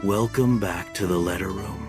Welcome back to the Letter Room,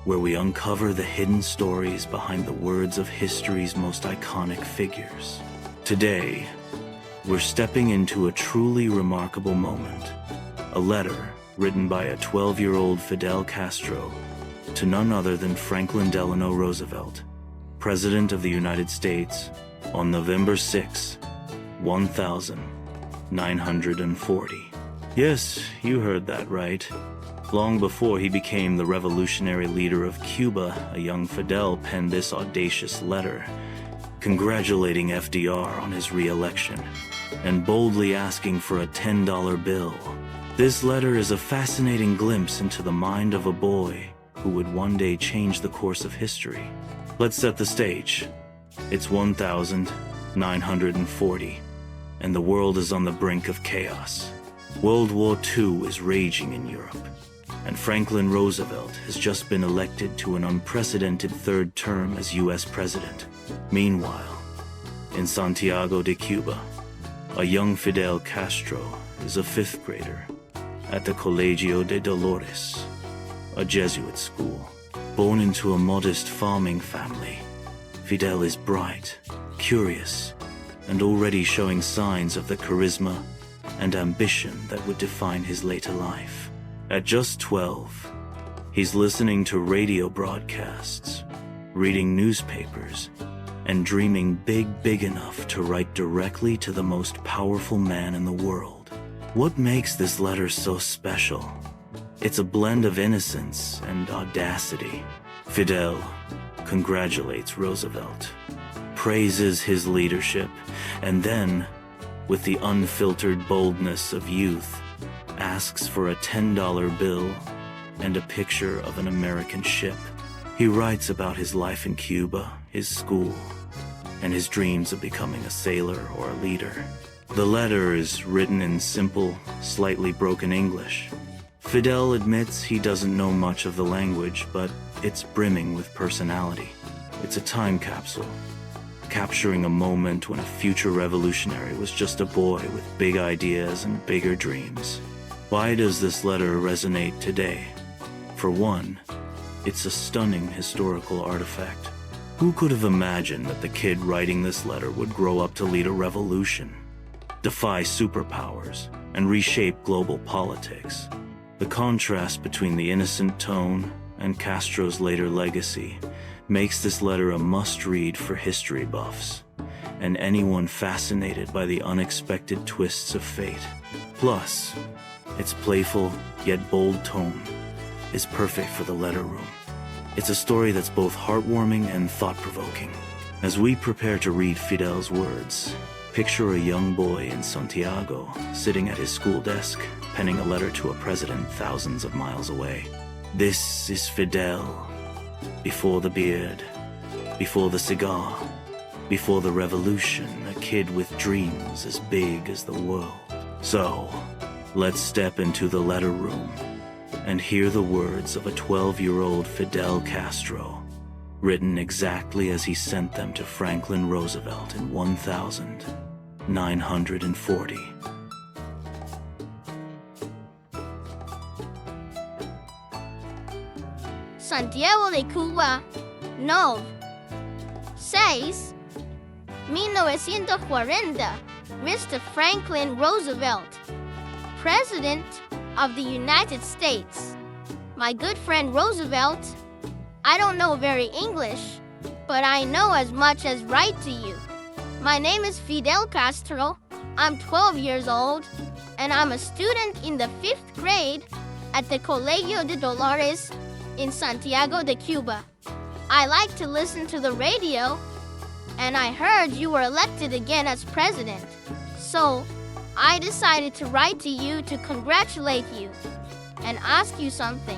where we uncover the hidden stories behind the words of history's most iconic figures. Today, we're stepping into a truly remarkable moment, a letter written by a 12-year-old Fidel Castro to none other than Franklin Delano Roosevelt, President of the United States, on November 6, 1940. Yes, you heard that right. Long before he became the revolutionary leader of Cuba, a young Fidel penned this audacious letter, congratulating FDR on his re-election and boldly asking for a $10 bill. This letter is a fascinating glimpse into the mind of a boy who would one day change the course of history. Let's set the stage. It's 1940, and the world is on the brink of chaos. World War II is raging in Europe, and Franklin Roosevelt has just been elected to an unprecedented third term as U.S. President. Meanwhile, in Santiago de Cuba, a young Fidel Castro is a fifth grader at the Colegio de Dolores, a Jesuit school. Born into a modest farming family, Fidel is bright, curious, and already showing signs of the charisma and ambition that would define his later life. At just 12, he's listening to radio broadcasts, reading newspapers, and dreaming big enough to write directly to the most powerful man in the world. What makes this letter so special? It's a blend of innocence and audacity. Fidel congratulates Roosevelt, praises his leadership, and then, with the unfiltered boldness of youth, asks for a $10 bill and a picture of an American ship. He writes about his life in Cuba, his school, and his dreams of becoming a sailor or a leader. The letter is written in simple, slightly broken English. Fidel admits he doesn't know much of the language, but it's brimming with personality. It's a time capsule, capturing a moment when a future revolutionary was just a boy with big ideas and bigger dreams. Why does this letter resonate today? For one, it's a stunning historical artifact. Who could have imagined that the kid writing this letter would grow up to lead a revolution, defy superpowers, and reshape global politics? The contrast between the innocent tone and Castro's later legacy makes this letter a must-read for history buffs and anyone fascinated by the unexpected twists of fate. Plus, its playful yet bold tone is perfect for the letter room. It's a story that's both heartwarming and thought-provoking. As we prepare to read Fidel's words, picture a young boy in Santiago sitting at his school desk, penning a letter to a president thousands of miles away. This is Fidel, before the beard, before the cigar, before the revolution, a kid with dreams as big as the world. So, let's step into the letter room and hear the words of a 12-year-old Fidel Castro, written exactly as he sent them to Franklin Roosevelt in 1940. Santiago de Cuba, 6, 1940, Mr. Franklin Roosevelt, President of the United States. My good friend Roosevelt, I don't know very English, but I know as much as write to you. My name is Fidel Castro. I'm 12 years old, and I'm a student in the 5th grade at the Colegio de Dolores in Santiago de Cuba. I like to listen to the radio, and I heard you were elected again as president. So, I decided to write to you to congratulate you and ask you something.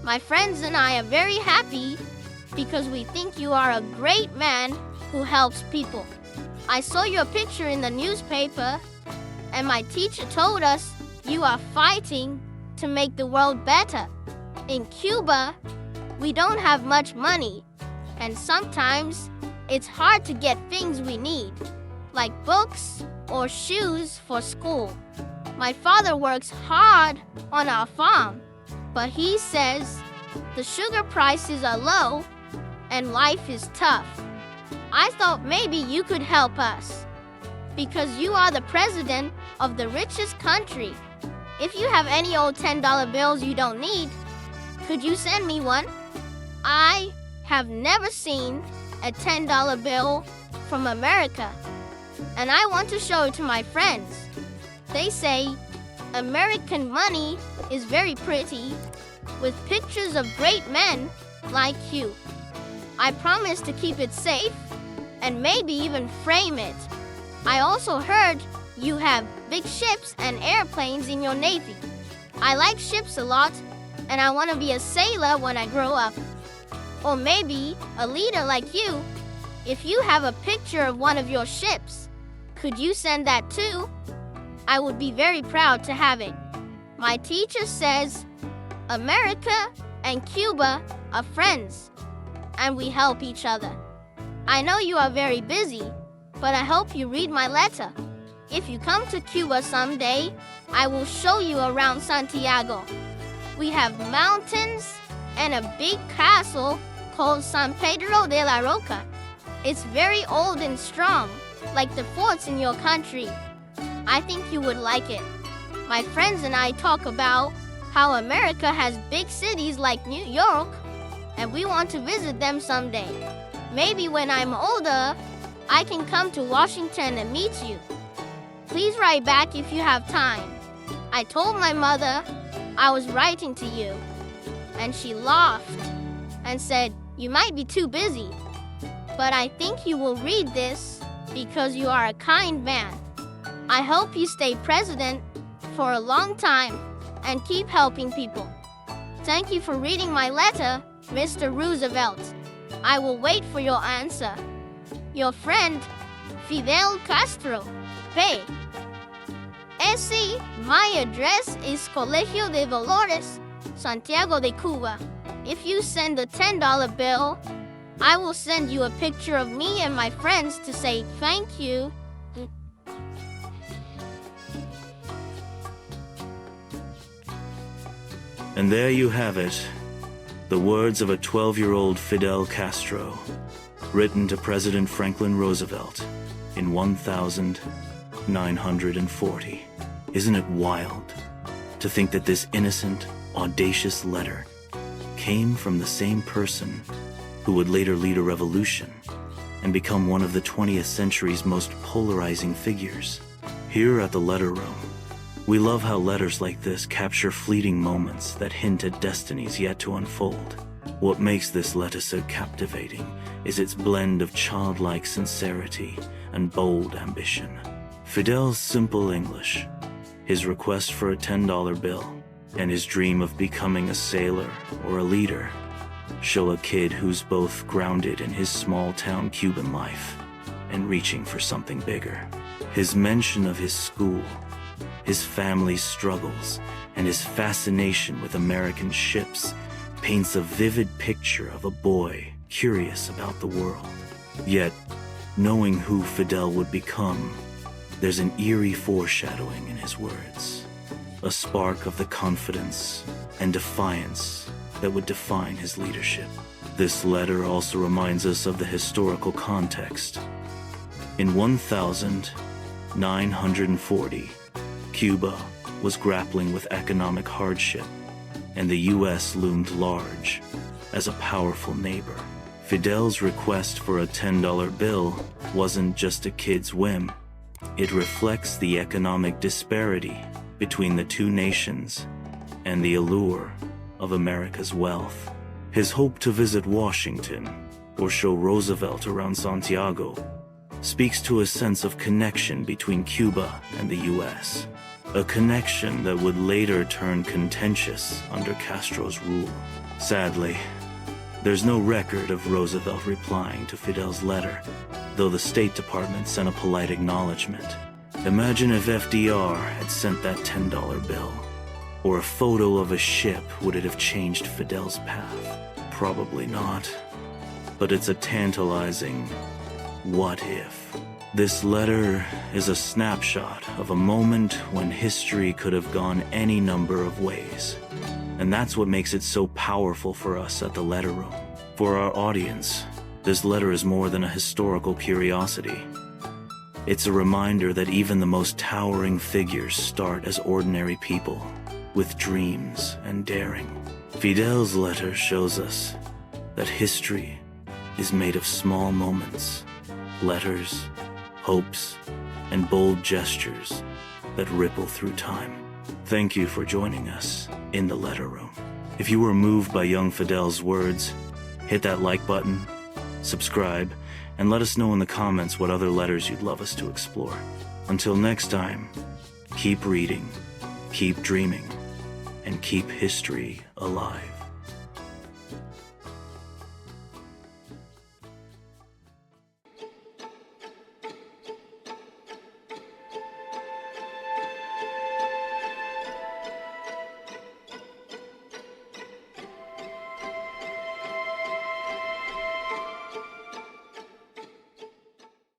My friends and I are very happy because we think you are a great man who helps people. I saw your picture in the newspaper, and my teacher told us you are fighting to make the world better. In Cuba, we don't have much money, and sometimes it's hard to get things we need, like books or shoes for school. My father works hard on our farm, But he says the sugar prices are low and life is tough. I thought maybe you could help us because you are the president of the richest country. If you have any old $10 bills you don't need, could you send me one? I have never seen a $10 bill from America, and I want to show it to my friends. They say American money is very pretty, with pictures of great men like you. I promise to keep it safe and maybe even frame it. I also heard you have big ships and airplanes in your navy. I like ships a lot, and I want to be a sailor when I grow up. Or maybe a leader like you. If you have a picture of one of your ships, could you send that too? I would be very proud to have it. My teacher says America and Cuba are friends, and we help each other. I know you are very busy, but I hope you read my letter. If you come to Cuba someday, I will show you around Santiago. We have mountains and a big castle called San Pedro de la Roca. It's very old and strong, like the forts in your country. I think you would like it. My friends and I talk about how America has big cities like New York, and we want to visit them someday. Maybe when I'm older, I can come to Washington and meet you. Please write back if you have time. I told my mother I was writing to you, and she laughed and said, "You might be too busy, but I think you will read this because you are a kind man. I hope you stay president for a long time and keep helping people. Thank you for reading my letter, Mr. Roosevelt. I will wait for your answer. Your friend, Fidel Castro. P. S.C. My address is Colegio de Dolores, Santiago de Cuba. If you send a $10 bill, I will send you a picture of me and my friends to say thank you." And there you have it, the words of a 12-year-old Fidel Castro, written to President Franklin Roosevelt in 1940. Isn't it wild to think that this innocent, audacious letter came from the same person who would later lead a revolution and become one of the 20th century's most polarizing figures? Here at the Letter Room, we love how letters like this capture fleeting moments that hint at destinies yet to unfold. What makes this letter so captivating is its blend of childlike sincerity and bold ambition. Fidel's simple English, his request for a $10 bill, and his dream of becoming a sailor or a leader show a kid who's both grounded in his small-town Cuban life and reaching for something bigger. His mention of his school, his family's struggles, and his fascination with American ships paints a vivid picture of a boy curious about the world. Yet, knowing who Fidel would become, there's an eerie foreshadowing in his words, a spark of the confidence and defiance that would define his leadership. This letter also reminds us of the historical context. In 1940, Cuba was grappling with economic hardship, and the U.S. loomed large as a powerful neighbor. Fidel's request for a $10 bill wasn't just a kid's whim. It reflects the economic disparity between the two nations and the allure of America's wealth. His hope to visit Washington or show Roosevelt around Santiago speaks to a sense of connection between Cuba and the U.S., a connection that would later turn contentious under Castro's rule. Sadly, there's no record of Roosevelt replying to Fidel's letter, though the State Department sent a polite acknowledgement. Imagine if FDR had sent that $10 bill, or a photo of a ship. Would it have changed Fidel's path? Probably not. But it's a tantalizing what if. This letter is a snapshot of a moment when history could have gone any number of ways. And that's what makes it so powerful for us at the Letter Room. For our audience, this letter is more than a historical curiosity. It's a reminder that even the most towering figures start as ordinary people, with dreams and daring. Fidel's letter shows us that history is made of small moments, letters, hopes, and bold gestures that ripple through time. Thank you for joining us in the Letter Room. If you were moved by young Fidel's words, hit that like button, subscribe, and let us know in the comments what other letters you'd love us to explore. Until next time, keep reading, keep dreaming, and keep history alive.